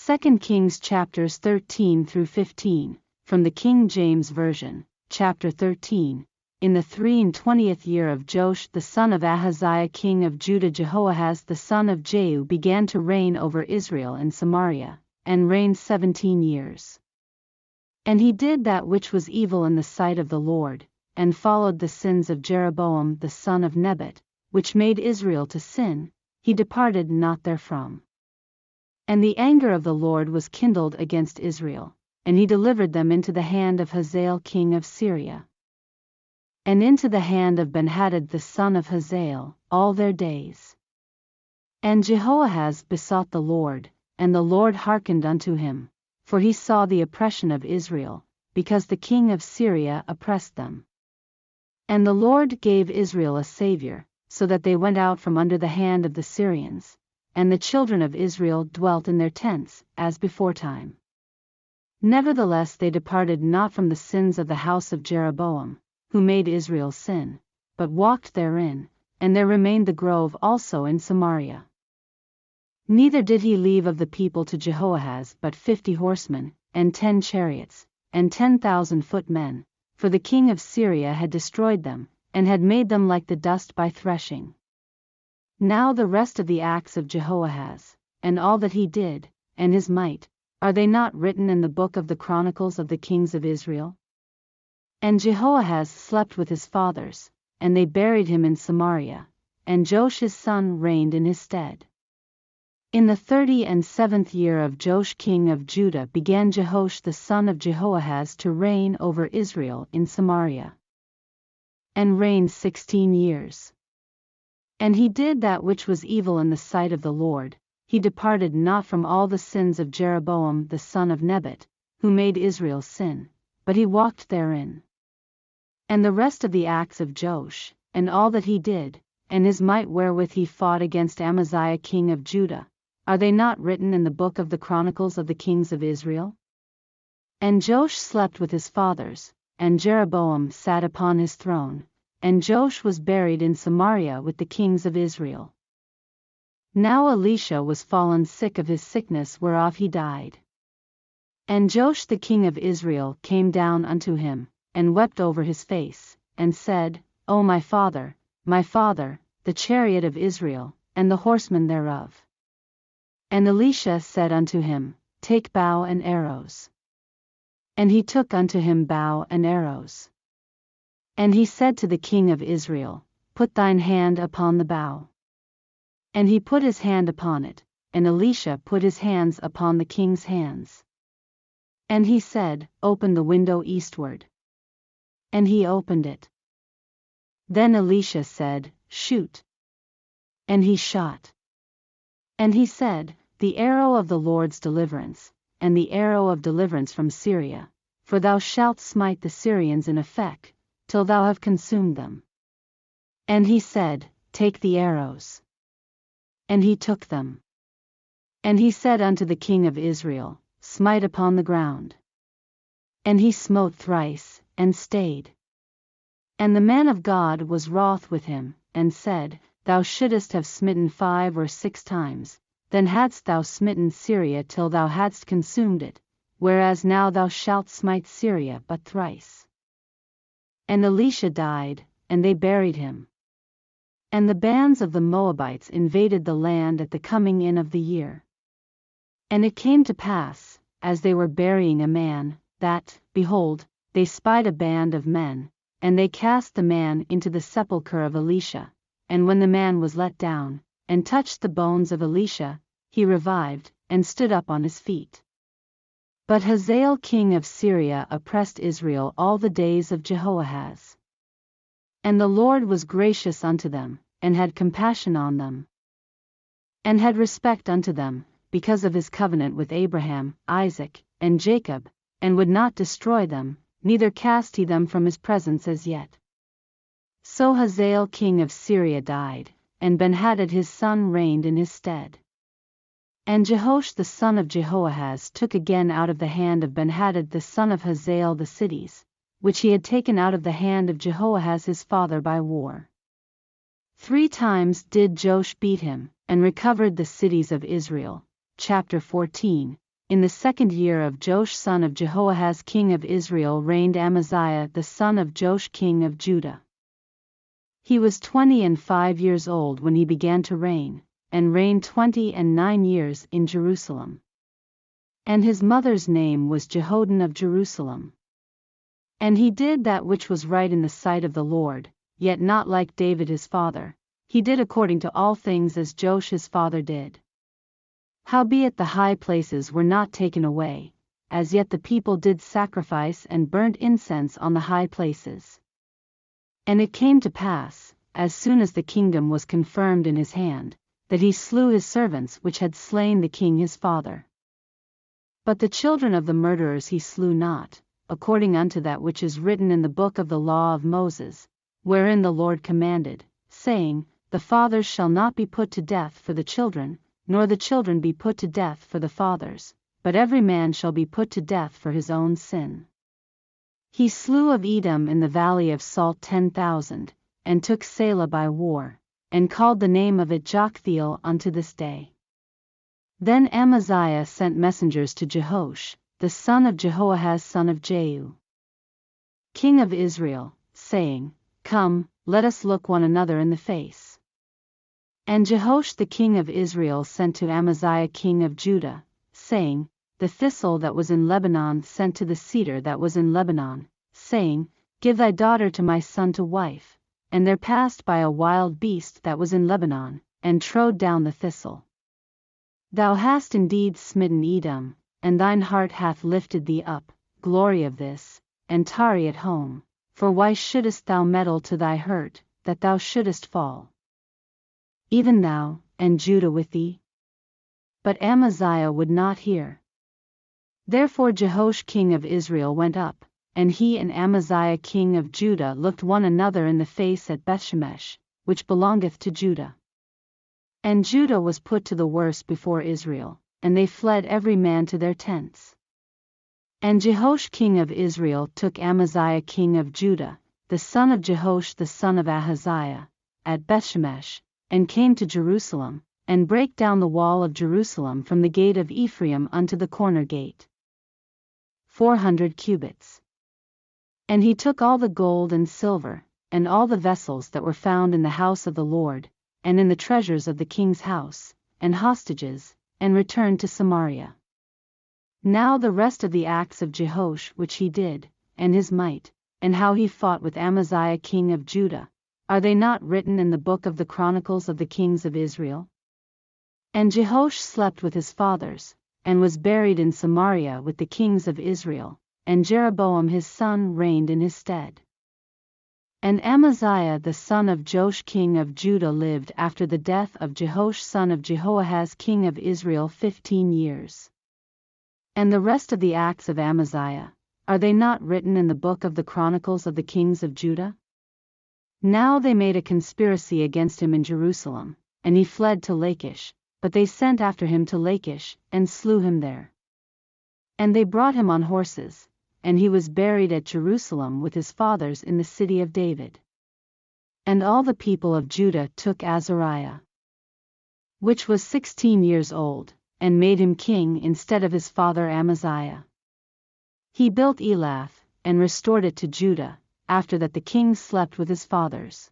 2 Kings chapters 13 through 15, from the King James Version, chapter 13. In the 23rd year of Joash the son of Ahaziah king of Judah, Jehoahaz the son of Jehu began to reign over Israel and Samaria, and reigned 17 years. And he did that which was evil in the sight of the Lord, and followed the sins of Jeroboam the son of Nebat, which made Israel to sin. He departed not therefrom. And the anger of the Lord was kindled against Israel, and he delivered them into the hand of Hazael king of Syria, and into the hand of Benhadad the son of Hazael, all their days. And Jehoahaz besought the Lord, and the Lord hearkened unto him, for he saw the oppression of Israel, because the king of Syria oppressed them. And the Lord gave Israel a Savior, so that they went out from under the hand of the Syrians, and the children of Israel dwelt in their tents, as beforetime. Nevertheless they departed not from the sins of the house of Jeroboam, who made Israel sin, but walked therein, and there remained the grove also in Samaria. Neither did he leave of the people to Jehoahaz but 50 horsemen, and 10 chariots, and 10,000 footmen, for the king of Syria had destroyed them, and had made them like the dust by threshing. Now the rest of the acts of Jehoahaz, and all that he did, and his might, are they not written in the book of the Chronicles of the kings of Israel? And Jehoahaz slept with his fathers, and they buried him in Samaria, and Joash his son reigned in his stead. In the 37th year of Joash king of Judah began Jehoash the son of Jehoahaz to reign over Israel in Samaria, and reigned 16 years. And he did that which was evil in the sight of the Lord. He departed not from all the sins of Jeroboam the son of Nebat, who made Israel sin, but he walked therein. And the rest of the acts of Joash, and all that he did, and his might wherewith he fought against Amaziah king of Judah, are they not written in the book of the Chronicles of the kings of Israel? And Joash slept with his fathers, and Jeroboam sat upon his throne, and Joash was buried in Samaria with the kings of Israel. Now Elisha was fallen sick of his sickness whereof he died. And Joash the king of Israel came down unto him, and wept over his face, and said, O my father, the chariot of Israel, and the horsemen thereof. And Elisha said unto him, Take bow and arrows. And he took unto him bow and arrows. And he said to the king of Israel, Put thine hand upon the bow. And he put his hand upon it, and Elisha put his hands upon the king's hands. And he said, Open the window eastward. And he opened it. Then Elisha said, Shoot. And he shot. And he said, The arrow of the Lord's deliverance, and the arrow of deliverance from Syria, for thou shalt smite the Syrians in Aphek, till thou have consumed them. And he said, Take the arrows. And he took them. And he said unto the king of Israel, Smite upon the ground. And he smote thrice, and stayed. And the man of God was wroth with him, and said, Thou shouldest have smitten 5 or 6 times, then hadst thou smitten Syria till thou hadst consumed it, whereas now thou shalt smite Syria but thrice. And Elisha died, and they buried him. And the bands of the Moabites invaded the land at the coming in of the year. And it came to pass, as they were burying a man, that, behold, they spied a band of men, and they cast the man into the sepulchre of Elisha. And when the man was let down, and touched the bones of Elisha, he revived, and stood up on his feet. But Hazael king of Syria oppressed Israel all the days of Jehoahaz. And the Lord was gracious unto them, and had compassion on them, and had respect unto them, because of his covenant with Abraham, Isaac, and Jacob, and would not destroy them, neither cast he them from his presence as yet. So Hazael king of Syria died, and Benhadad his son reigned in his stead. And Jehoash the son of Jehoahaz took again out of the hand of Benhadad the son of Hazael the cities, which he had taken out of the hand of Jehoahaz his father by war. 3 times did Joash beat him, and recovered the cities of Israel. Chapter 14. in the 2nd year of Joash son of Jehoahaz king of Israel reigned Amaziah the son of Joash king of Judah. He was 25 years old when he began to reign, and reigned 29 years in Jerusalem. And his mother's name was Jehoaddan of Jerusalem. And he did that which was right in the sight of the Lord, yet not like David his father. He did according to all things as Joash his father did. Howbeit the high places were not taken away, as yet the people did sacrifice and burnt incense on the high places. And it came to pass, as soon as the kingdom was confirmed in his hand, that he slew his servants which had slain the king his father. But the children of the murderers he slew not, according unto that which is written in the book of the law of Moses, wherein the Lord commanded, saying, The fathers shall not be put to death for the children, nor the children be put to death for the fathers, but every man shall be put to death for his own sin. He slew of Edom in the valley of Salt 10,000, and took Selah by war, and called the name of it Joktheel unto this day. Then Amaziah sent messengers to Jehoash, the son of Jehoahaz son of Jehu, king of Israel, saying, Come, let us look one another in the face. And Jehoash the king of Israel sent to Amaziah king of Judah, saying, The thistle that was in Lebanon sent to the cedar that was in Lebanon, saying, Give thy daughter to my son to wife. And there passed by a wild beast that was in Lebanon, and trode down the thistle. Thou hast indeed smitten Edom, and thine heart hath lifted thee up, glory of this, and tarry at home, for why shouldest thou meddle to thy hurt, that thou shouldest fall? Even thou, and Judah with thee? But Amaziah would not hear. Therefore Jehoash king of Israel went up, and he and Amaziah king of Judah looked one another in the face at Bethshemesh, which belongeth to Judah. And Judah was put to the worse before Israel, and they fled every man to their tents. And Jehoash king of Israel took Amaziah king of Judah, the son of Jehoash the son of Ahaziah, at Bethshemesh, and came to Jerusalem, and brake down the wall of Jerusalem from the gate of Ephraim unto the corner gate, 400 cubits. And he took all the gold and silver, and all the vessels that were found in the house of the Lord, and in the treasures of the king's house, and hostages, and returned to Samaria. Now the rest of the acts of Jehoash which he did, and his might, and how he fought with Amaziah king of Judah, are they not written in the book of the Chronicles of the kings of Israel? And Jehoash slept with his fathers, and was buried in Samaria with the kings of Israel, and Jeroboam his son reigned in his stead. And Amaziah the son of Joash king of Judah lived after the death of Jehoash son of Jehoahaz king of Israel 15 years. And the rest of the acts of Amaziah, are they not written in the book of the Chronicles of the kings of Judah? Now they made a conspiracy against him in Jerusalem, and he fled to Lachish, but they sent after him to Lachish, and slew him there. And they brought him on horses, and he was buried at Jerusalem with his fathers in the city of David. And all the people of Judah took Azariah, which was 16 years old, and made him king instead of his father Amaziah. He built Elath, and restored it to Judah, after that the king slept with his fathers.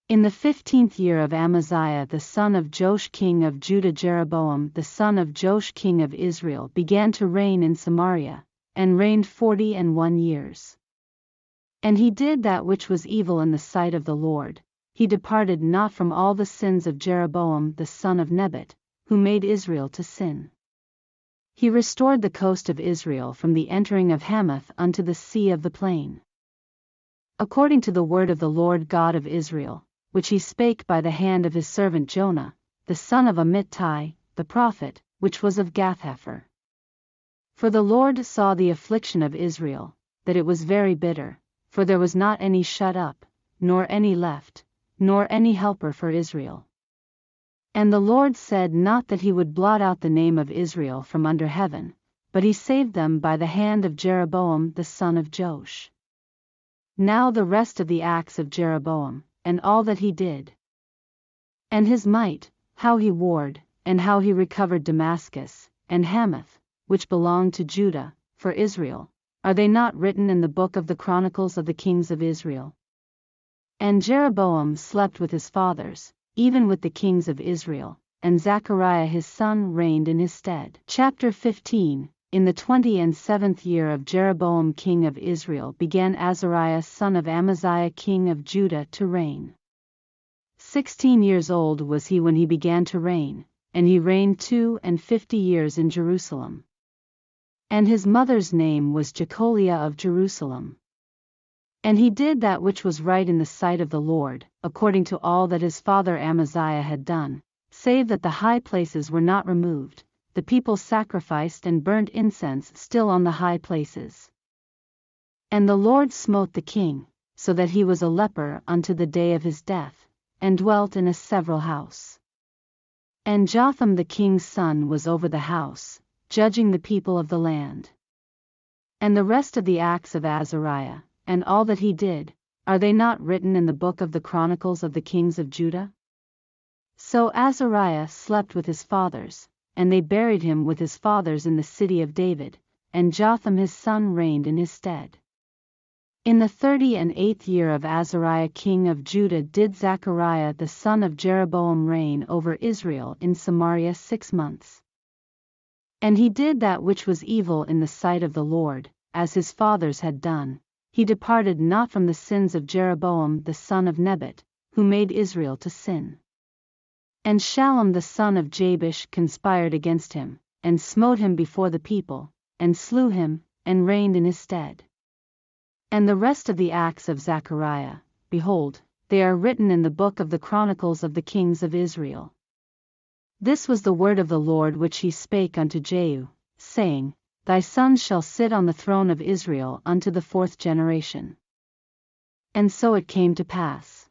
In the 15th year of Amaziah the son of Joash king of Judah, Jeroboam the son of Joash king of Israel began to reign in Samaria, and reigned 41 years. And he did that which was evil in the sight of the Lord. He departed not from all the sins of Jeroboam the son of Nebat, who made Israel to sin. He restored the coast of Israel from the entering of Hamath unto the sea of the plain, according to the word of the Lord God of Israel, which he spake by the hand of his servant Jonah, the son of Amittai, the prophet, which was of Gath-hepher. For the Lord saw the affliction of Israel, that it was very bitter, for there was not any shut up, nor any left, nor any helper for Israel. And the Lord said not that he would blot out the name of Israel from under heaven, but he saved them by the hand of Jeroboam the son of Joash. Now the rest of the acts of Jeroboam, and all that he did, and his might, how he warred, and how he recovered Damascus, and Hamath, which belonged to Judah, for Israel, are they not written in the book of the Chronicles of the kings of Israel? And Jeroboam slept with his fathers, even with the kings of Israel, and Zechariah his son reigned in his stead. Chapter 15. In the 27th year of Jeroboam king of Israel began Azariah son of Amaziah king of Judah to reign. 16 years old was he when he began to reign, and he reigned 52 years in Jerusalem. And his mother's name was Jecholiah of Jerusalem. And he did that which was right in the sight of the Lord, according to all that his father Amaziah had done, save that the high places were not removed. The people sacrificed and burnt incense still on the high places. And the Lord smote the king, so that he was a leper unto the day of his death, and dwelt in a several house. And Jotham the king's son was over the house, judging the people of the land. And the rest of the acts of Azariah, and all that he did, are they not written in the book of the Chronicles of the kings of Judah? So Azariah slept with his fathers, and they buried him with his fathers in the city of David, and Jotham his son reigned in his stead. In the 38th year of Azariah king of Judah did Zechariah the son of Jeroboam reign over Israel in Samaria 6 months. And he did that which was evil in the sight of the Lord, as his fathers had done. He departed not from the sins of Jeroboam the son of Nebat, who made Israel to sin. And Shallum the son of Jabesh conspired against him, and smote him before the people, and slew him, and reigned in his stead. And the rest of the acts of Zechariah, behold, they are written in the book of the Chronicles of the kings of Israel. This was the word of the Lord which he spake unto Jehu, saying, Thy son shall sit on the throne of Israel unto the 4th generation. And so it came to pass.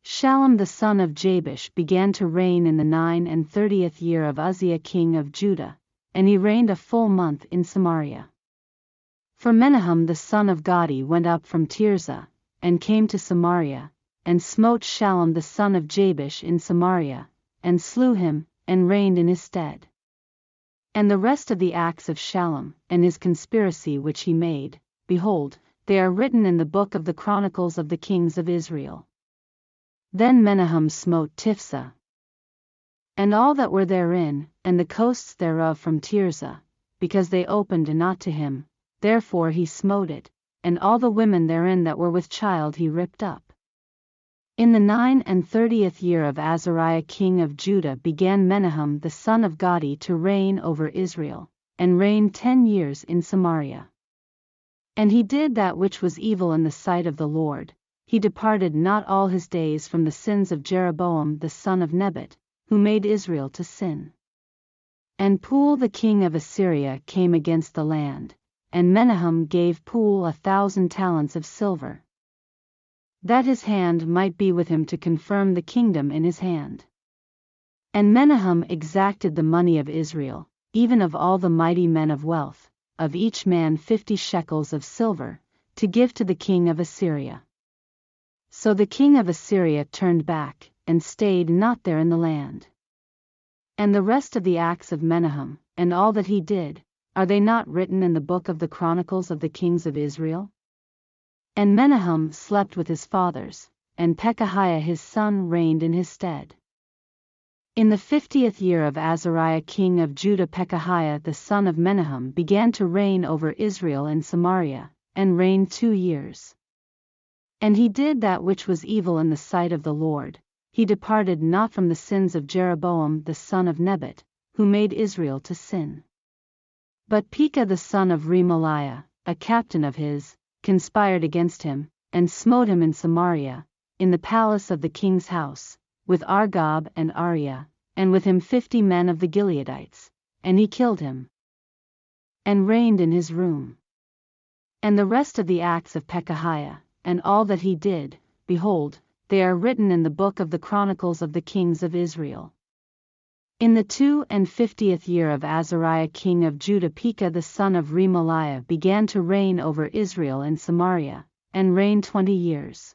Shallum the son of Jabesh began to reign in the 39th year of Uzziah king of Judah, and he reigned a full month in Samaria. For Menahem the son of Gadi went up from Tirzah, and came to Samaria, and smote Shallum the son of Jabesh in Samaria, and slew him, and reigned in his stead. And the rest of the acts of Shallum, and his conspiracy which he made, behold, they are written in the book of the Chronicles of the kings of Israel. Then Menahem smote Tiphsah, and all that were therein, and the coasts thereof from Tirzah, because they opened not to him, therefore he smote it, and all the women therein that were with child he ripped up. In the 39th year of Azariah king of Judah began Menahem the son of Gadi to reign over Israel, and reigned 10 years in Samaria. And he did that which was evil in the sight of the Lord. He departed not all his days from the sins of Jeroboam the son of Nebat, who made Israel to sin. And Pul the king of Assyria came against the land, and Menahem gave Pul 1,000 talents of silver, that his hand might be with him to confirm the kingdom in his hand. And Menahem exacted the money of Israel, even of all the mighty men of wealth, of each man 50 shekels of silver, to give to the king of Assyria. So the king of Assyria turned back, and stayed not there in the land. And the rest of the acts of Menahem, and all that he did, are they not written in the book of the Chronicles of the kings of Israel? And Menahem slept with his fathers, and Pekahiah his son reigned in his stead. In the 50th year of Azariah king of Judah Pekahiah the son of Menahem began to reign over Israel in Samaria, and reigned 2 years. And he did that which was evil in the sight of the Lord. He departed not from the sins of Jeroboam the son of Nebat, who made Israel to sin. But Pekah the son of Remaliah, a captain of his, conspired against him, and smote him in Samaria, in the palace of the king's house, with Argob and Ariah, and with him 50 men of the Gileadites, and he killed him, and reigned in his room. And the rest of the acts of Pekahiah, and all that he did, behold, they are written in the book of the Chronicles of the kings of Israel. In the 52nd year of Azariah king of Judah Pekah the son of Remaliah began to reign over Israel in Samaria, and reigned 20 years.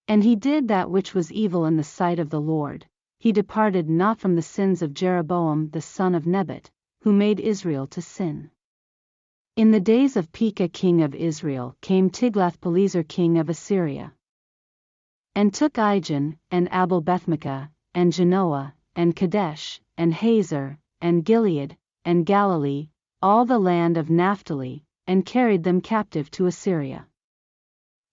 And he did that which was evil in the sight of the Lord. He departed not from the sins of Jeroboam the son of Nebat, who made Israel to sin. In the days of Pekah king of Israel came Tiglath-Pileser king of Assyria, and took Ijon, and Abel-Bethmaachah, and Genoa, and Kadesh, and Hazor, and Gilead, and Galilee, all the land of Naphtali, and carried them captive to Assyria.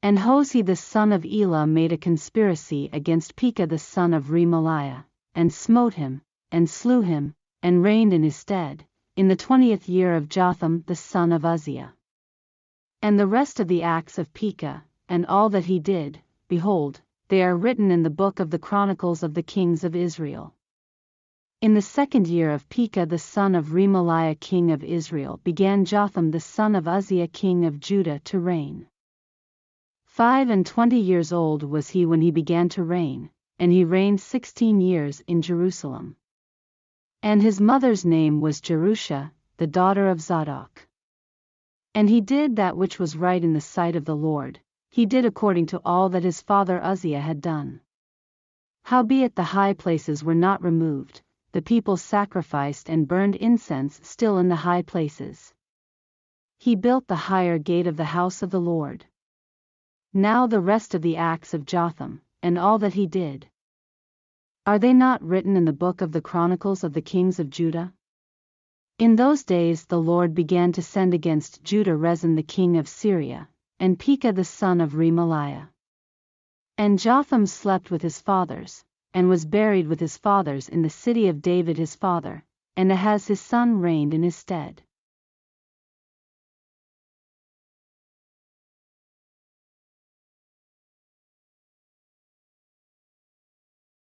And Hoshea the son of Elah made a conspiracy against Pekah the son of Remaliah, and smote him, and slew him, and reigned in his stead, in the 20th year of Jotham the son of Uzziah. And the rest of the acts of Pekah, and all that he did, behold, they are written in the book of the Chronicles of the kings of Israel. In the 2nd year of Pekah the son of Remaliah king of Israel began Jotham the son of Uzziah king of Judah to reign. 25 years old was he when he began to reign, and he reigned 16 years in Jerusalem. And his mother's name was Jerusha, the daughter of Zadok. And he did that which was right in the sight of the Lord, he did according to all that his father Uzziah had done. Howbeit the high places were not removed, the people sacrificed and burned incense still in the high places. He built the higher gate of the house of the Lord. Now the rest of the acts of Jotham, and all that he did, are they not written in the book of the Chronicles of the kings of Judah? In those days the Lord began to send against Judah Rezin the king of Syria, and Pekah the son of Remaliah. And Jotham slept with his fathers, and was buried with his fathers in the city of David his father, and Ahaz his son reigned in his stead.